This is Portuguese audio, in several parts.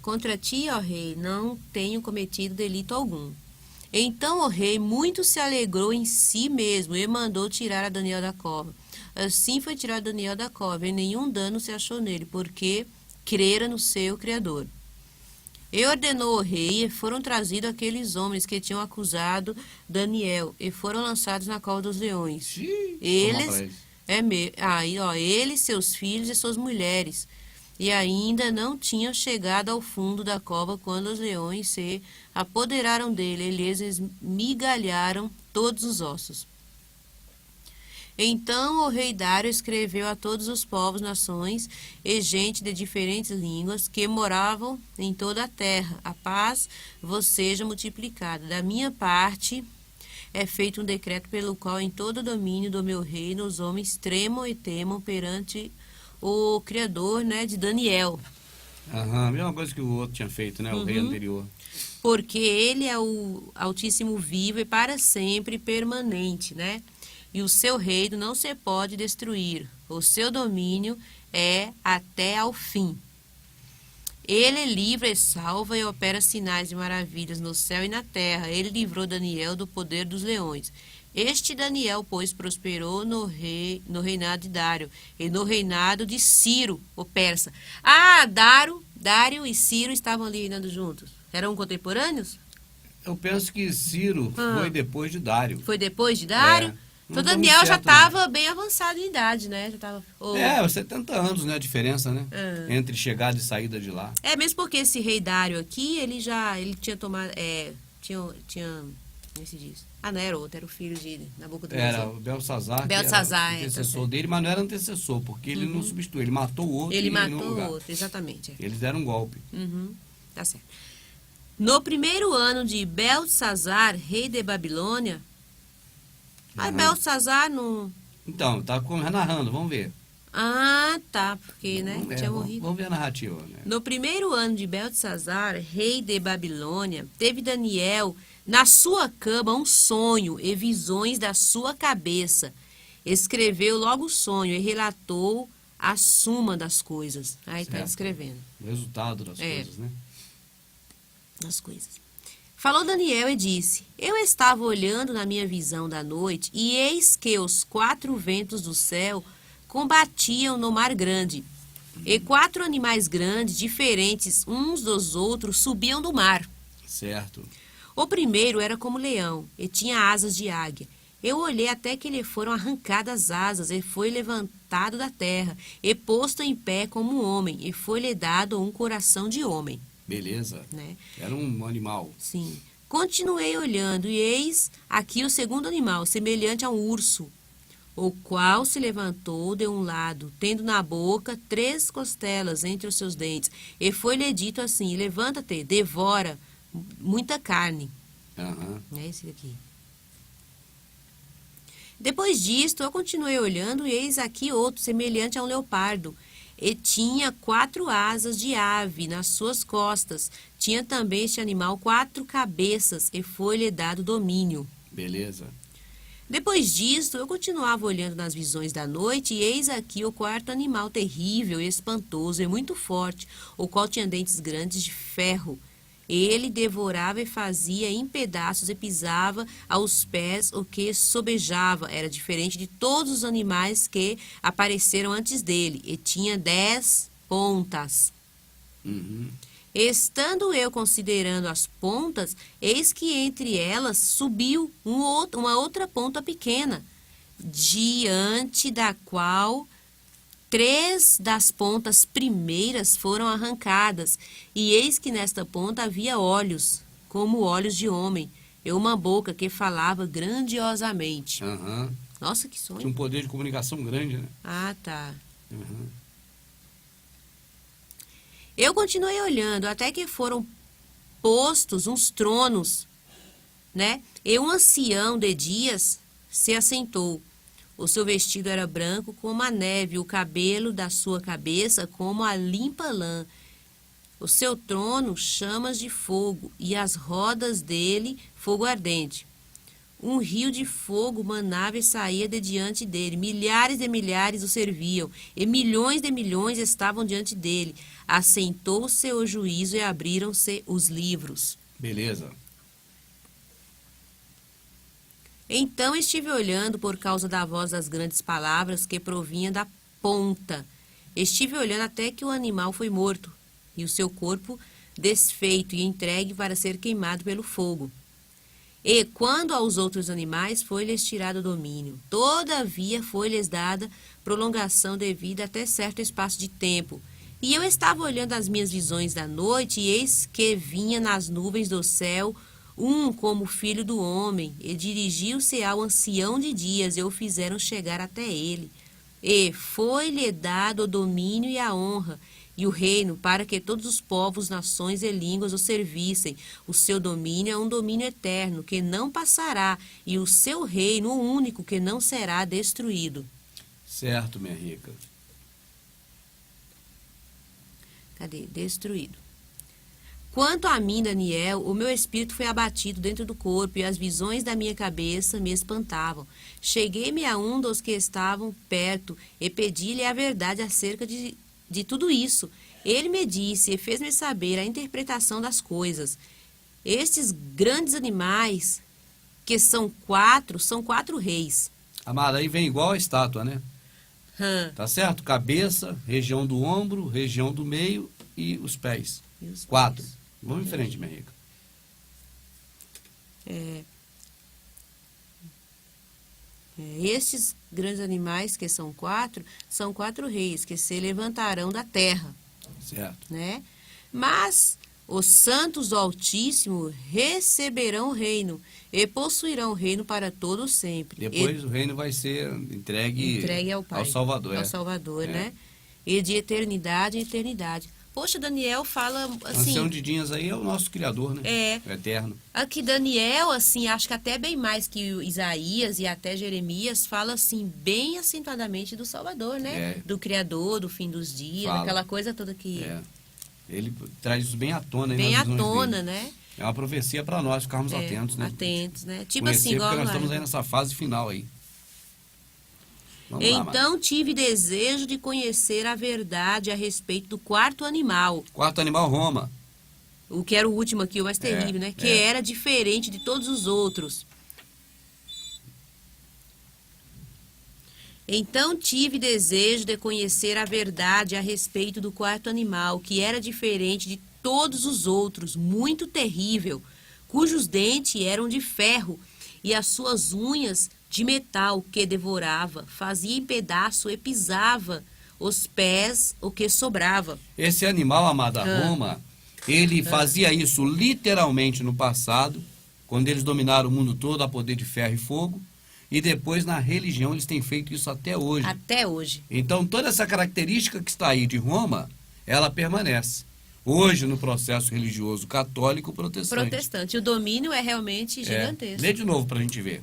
Contra ti, ó rei, não tenho cometido delito algum. Então o rei muito se alegrou em si mesmo e mandou tirar a Daniel da cova. Assim foi tirado Daniel da cova, e nenhum dano se achou nele, porque crera no seu Criador. E ordenou o rei, e foram trazidos aqueles homens que tinham acusado Daniel, e foram lançados na cova dos leões. Xiii, tomar pra Eles, eles. aí, ó, eles, seus filhos e suas mulheres, e ainda não tinham chegado ao fundo da cova quando os leões se apoderaram dele, eles esmigalharam todos os ossos. Então o rei Dário escreveu a todos os povos, nações e gente de diferentes línguas que moravam em toda a terra: a paz vos seja multiplicada. Da minha parte é feito um decreto pelo qual em todo o domínio do meu reino os homens tremam e temam perante o Criador, né, de Daniel. Aham, mesma coisa que o outro tinha feito, né? O rei anterior. Porque ele é o Altíssimo vivo e para sempre permanente, né? E o seu reino não se pode destruir. O seu domínio é até ao fim. Ele livra e salva e opera sinais e maravilhas no céu e na terra. Ele livrou Daniel do poder dos leões. Este Daniel, pois, prosperou no reinado de Dário e no reinado de Ciro, o persa. Ah, Dário e Ciro estavam ali reinando juntos. Eram contemporâneos? Eu penso que Ciro foi depois de Dário. Foi depois de Dário? Não Então tô Daniel muito já certo, não. estava bem avançado em idade, né? Já tava, 70 anos, né? A diferença, né? Entre chegada e saída de lá. mesmo porque esse rei Dário aqui, ele tinha tomado, tinha, como se diz? Ah, não era outro, era o filho de Nabucodonosor. Era o Belsazar, Belsazar, que era antecessor dele, mas não era antecessor, porque ele não substituiu, ele matou o outro Ele e no matou lugar. o outro, exatamente. Eles deram um golpe. Tá certo. No primeiro ano de Belsazar, rei de Babilônia, Belsazar não... Então, tá narrando, vamos ver. Ah, tá, porque, né, tinha Vamos morrido. vamos ver a narrativa, né? No primeiro ano de Belsazar, rei de Babilônia, teve Daniel na sua cama um sonho e visões da sua cabeça. Escreveu logo o sonho e relatou a suma das coisas. Aí está Certo. descrevendo O resultado das coisas, né? as coisas. Falou Daniel e disse: Eu estava olhando na minha visão da noite, e eis que os 4 ventos do céu combatiam no mar grande. E 4 animais grandes, diferentes uns dos outros, subiam do mar. Certo. O primeiro era como leão, e tinha asas de águia. Eu olhei até que lhe foram arrancadas as asas, e foi levantado da terra, e posto em pé como um homem, e foi-lhe dado um coração de homem. Beleza. Né? Era um animal. Sim. Continuei olhando, e eis aqui o segundo animal, semelhante a um urso, o qual se levantou de um lado, tendo na boca 3 costelas entre os seus dentes. E foi-lhe dito assim: levanta-te, devora muita carne. É esse daqui. Depois disto, eu continuei olhando, e eis aqui outro, semelhante a um leopardo. E tinha 4 asas de ave nas suas costas. Tinha também este animal 4 cabeças, e foi-lhe dado domínio. Beleza. Depois disto, eu continuava olhando nas visões da noite, e eis aqui o 4º animal terrível e espantoso e muito forte, o qual tinha dentes grandes de ferro. Ele devorava e fazia em pedaços e pisava aos pés o que sobejava. Era diferente de todos os animais que apareceram antes dele, e tinha 10 pontas. Estando eu considerando as pontas, eis que entre elas subiu uma outra ponta pequena, diante da qual 3 das pontas primeiras foram arrancadas, e eis que nesta ponta havia olhos, como olhos de homem, e uma boca que falava grandiosamente. Nossa, que sonho. Tinha um poder de comunicação grande, né? Ah, tá. Eu continuei olhando até que foram postos uns tronos, né? E um ancião de dias se assentou. O seu vestido era branco como a neve, o cabelo da sua cabeça como a limpa lã. O seu trono chamas de fogo, e as rodas dele fogo ardente. Um rio de fogo manava e saía de diante dele. Milhares de milhares o serviam, e milhões de milhões estavam diante dele. Assentou-se o juízo e abriram-se os livros. Beleza. Então estive olhando por causa da voz das grandes palavras que provinha da ponta. Estive olhando até que o animal foi morto, e o seu corpo desfeito e entregue para ser queimado pelo fogo. E quando aos outros animais foi-lhes tirado o domínio, todavia foi-lhes dada prolongação de vida até certo espaço de tempo. E eu estava olhando as minhas visões da noite, e eis que vinha nas nuvens do céu um como filho do homem, e dirigiu-se ao ancião de dias, e o fizeram chegar até ele. E foi-lhe dado o domínio e a honra, e o reino, para que todos os povos, nações e línguas o servissem. O seu domínio é um domínio eterno, que não passará, e o seu reino, o único, que não será destruído. Certo, minha rica. Cadê? Destruído. Quanto a mim, Daniel, o meu espírito foi abatido dentro do corpo, e as visões da minha cabeça me espantavam. Cheguei-me a um dos que estavam perto, e pedi-lhe a verdade acerca de tudo isso. Ele me disse e fez-me saber a interpretação das coisas. Estes grandes animais, que são quatro reis. Amada, aí vem igual a estátua, né? Tá certo? Cabeça, região do ombro, região do meio e os pés. E os 4. pés. Vamos em frente, minha rica. Estes grandes animais, que são quatro reis, que se levantarão da terra. Certo. Né? Mas os santos do Altíssimo receberão o reino e possuirão o reino para todo sempre. Depois o reino vai ser entregue ao Pai, ao Salvador. Ao Salvador, né? E de eternidade em eternidade. Poxa, Daniel fala assim... Ancião de Dias aí é o nosso Criador, né? É. O Eterno. Aqui Daniel, assim, acho que até bem mais que o Isaías e até Jeremias, fala assim, bem acentuadamente do Salvador, né? É. Do Criador, do fim dos dias, Fala. aquela coisa toda que... Ele traz isso bem à tona. Bem nas à visões tona, dele. né? É uma profecia para nós ficarmos atentos, né? Atentos, né? Tipo Conhecer, assim, igual... porque nós estamos aí nessa fase final aí. Vamos lá, Então tive desejo de conhecer a verdade a respeito do quarto animal. Quarto animal, Roma. O que era o último aqui, o mais terrível, né? Que era diferente de todos os outros. Então tive desejo de conhecer a verdade a respeito do quarto animal, que era diferente de todos os outros, muito terrível, cujos dentes eram de ferro e as suas unhas de metal, que devorava, fazia em pedaço e pisava os pés o que sobrava. Esse animal, amada Roma, ele fazia isso literalmente no passado, quando eles dominaram o mundo todo a poder de ferro e fogo, e depois na religião eles têm feito isso até hoje. Até hoje. Então toda essa característica que está aí de Roma, ela permanece. Hoje no processo religioso católico protestante. Protestante. O domínio é realmente gigantesco. Lê de novo para a gente ver.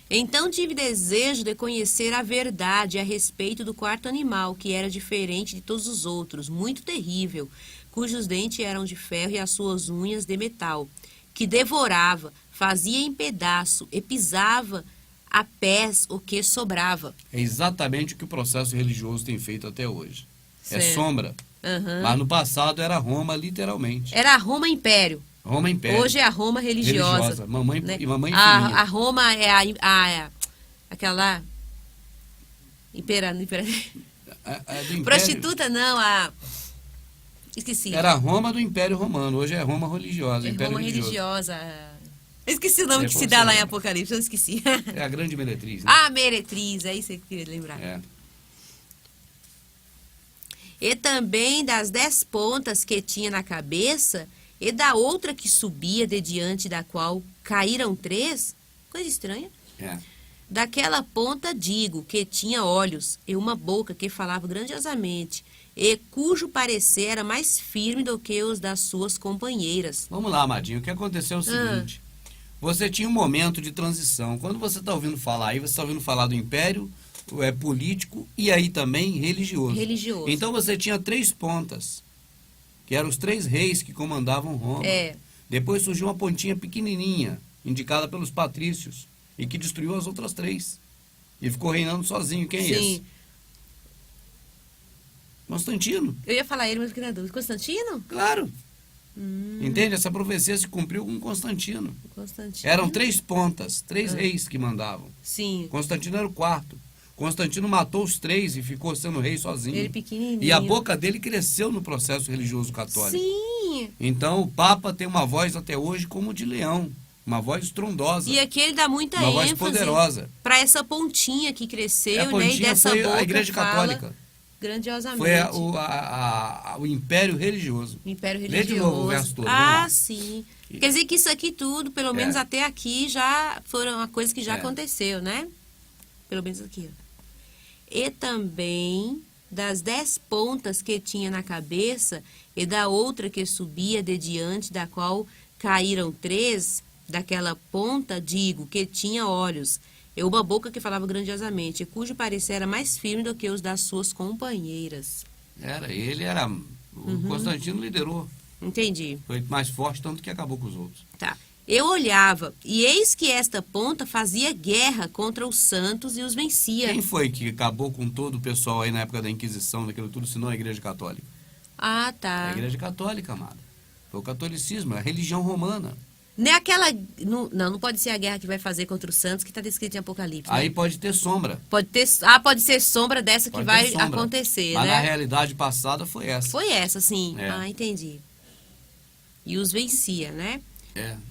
Então tive desejo de conhecer a verdade a respeito do quarto animal, que era diferente de todos os outros, muito terrível, cujos dentes eram de ferro e as suas unhas de metal, que devorava, fazia em pedaço e pisava a pés o que sobrava. É exatamente o que o processo religioso tem feito até hoje. Certo. É sombra. Mas no passado era Roma, literalmente. Era a Roma Império. Roma Império. Hoje é a Roma religiosa. Mamãe, né? e mamãe a Roma é aquela lá... Prostituta não, esqueci. Era a Roma do Império Romano. Hoje é Roma religiosa. Roma religiosa. Esqueci o nome que se dá lá em Apocalipse, eu esqueci. É a grande meretriz, né? Meretriz, é isso que eu queria lembrar. É. E também das 10 pontas que tinha na cabeça, e da outra que subia de diante da qual caíram 3, coisa estranha. Daquela ponta digo que tinha olhos e uma boca que falava grandiosamente, e cujo parecer era mais firme do que os das suas companheiras. Vamos lá, Amadinho. O que aconteceu é o seguinte. Você tinha um momento de transição. Quando você está ouvindo falar aí, você está ouvindo falar do império político e aí também religioso. Então você tinha 3 pontas, que eram os 3 reis que comandavam Roma. Depois surgiu uma pontinha pequenininha, indicada pelos patrícios, e que destruiu as outras 3. E ficou reinando sozinho. Quem é esse? Constantino. Eu ia falar ele, mas fiquei na dúvida. Constantino? Claro. Entende? Essa profecia se cumpriu com Constantino. Eram 3 pontas, 3 reis que mandavam. Sim. Constantino era o 4º. Constantino matou os 3 e ficou sendo rei sozinho. Ele pequenininho. E a boca dele cresceu no processo religioso católico. Sim. Então o Papa tem uma voz até hoje como de leão. Uma voz estrondosa. E aqui ele dá muita ênfase. Uma voz poderosa. Para essa pontinha que cresceu, a pontinha, né? E dessa foi boca a Igreja Católica. Grandiosamente. Foi o Império Religioso. O Império Religioso. Lê de novo o verso todo. Sim. Quer dizer que isso aqui tudo, pelo menos até aqui, já foram uma coisa que já aconteceu, né? Pelo menos aqui. Ó. E também das 10 pontas que tinha na cabeça, e da outra que subia de diante, da qual caíram 3, daquela ponta, digo, que tinha olhos, e uma boca que falava grandiosamente, e cujo parecer era mais firme do que os das suas companheiras. Ele era... O Constantino liderou. Entendi. Foi mais forte, tanto que acabou com os outros. Tá. Eu olhava, e eis que esta ponta fazia guerra contra os santos e os vencia. Quem foi que acabou com todo o pessoal aí na época da Inquisição, daquilo tudo, senão a Igreja Católica? Ah, tá. A Igreja Católica, amada. Foi o catolicismo, a religião romana. Não é aquela... Não pode ser a guerra que vai fazer contra os santos que está descrito em Apocalipse. Aí né? pode ter sombra. Pode ser sombra dessa que vai acontecer, Mas né? na realidade passada foi essa. Foi essa, sim. Entendi. E os vencia, né?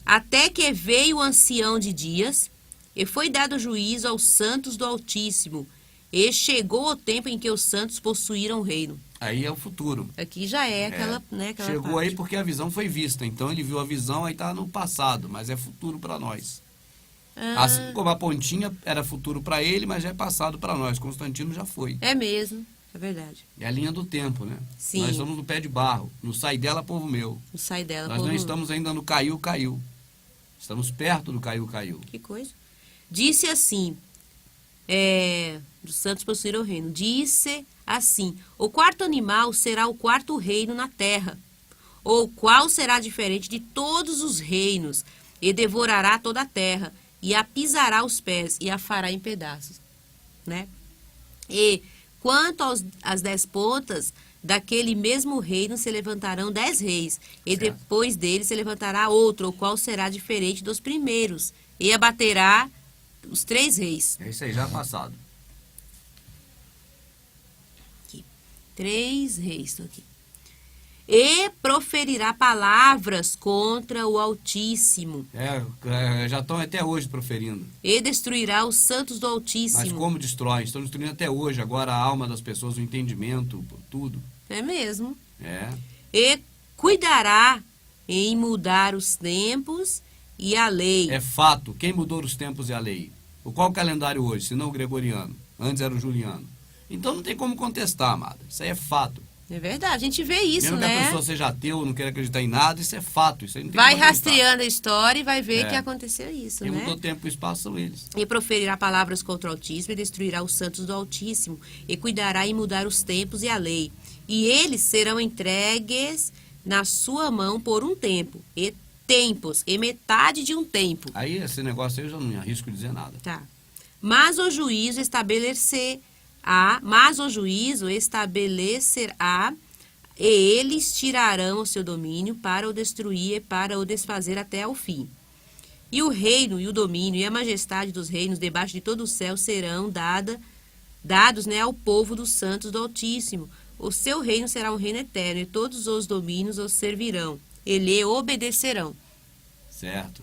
Até que veio o ancião de dias, e foi dado juízo aos santos do Altíssimo, e chegou o tempo em que os santos possuíram o reino. Aí é o futuro. Aqui já é aquela, né, aquela Chegou parte. aí porque a visão foi vista. Então ele viu a visão, aí está no passado, mas é futuro para nós. Assim como a pontinha era futuro para ele, mas já é passado para nós. Constantino já foi. É mesmo, é verdade. É a linha do tempo, né? Sim. Nós estamos no pé de barro. No sai dela, povo meu. No sai dela, Nós povo não estamos ainda no caiu. Estamos perto do caiu. Que coisa. Disse assim, dos santos possuíram o reino. Disse assim, o 4º animal será o 4º reino na terra, o qual será diferente de todos os reinos, e devorará toda a terra, e a pisará os pés, e a fará em pedaços. Né? E quanto às 10 pontas, daquele mesmo reino se levantarão 10 reis, e depois dele se levantará outro, o qual será diferente dos primeiros, e abaterá os 3 reis. É isso aí, já passado. 3 reis, estou aqui. E proferirá palavras contra o Altíssimo. Já estão até hoje proferindo. E destruirá os santos do Altíssimo. Mas como destrói? Estão destruindo até hoje, agora a alma das pessoas, o entendimento, tudo. É mesmo. E cuidará em mudar os tempos e a lei. É fato. Quem mudou os tempos e a lei? Qual o calendário hoje, se não o gregoriano? Antes era o juliano. Então não tem como contestar, amada. Isso aí é fato. É verdade, a gente vê isso, mesmo né? que a pessoa seja ateu, não queira acreditar em nada, isso é fato. Isso aí não tem vai como rastreando a história e vai ver que aconteceu isso, Quem né? mudou tempo e espaço são eles. E proferirá palavras contra o Altíssimo e destruirá os santos do Altíssimo. E cuidará em mudar os tempos e a lei. E eles serão entregues na sua mão por um tempo. E tempos, e metade de um tempo. Aí esse negócio aí eu já não arrisco dizer nada. Tá. Mas o juízo estabelecerá, e eles tirarão o seu domínio para o destruir e para o desfazer até ao fim. E o reino, e o domínio, e a majestade dos reinos debaixo de todo o céu serão dados, né, ao povo dos santos do Altíssimo. O seu reino será um reino eterno, e todos os domínios os servirão, e lhe obedecerão. Certo.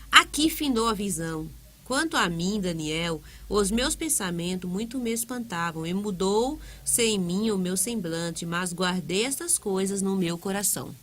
Aqui findou a visão. Quanto a mim, Daniel, os meus pensamentos muito me espantavam, e mudou-se em mim o meu semblante, mas guardei estas coisas no meu coração.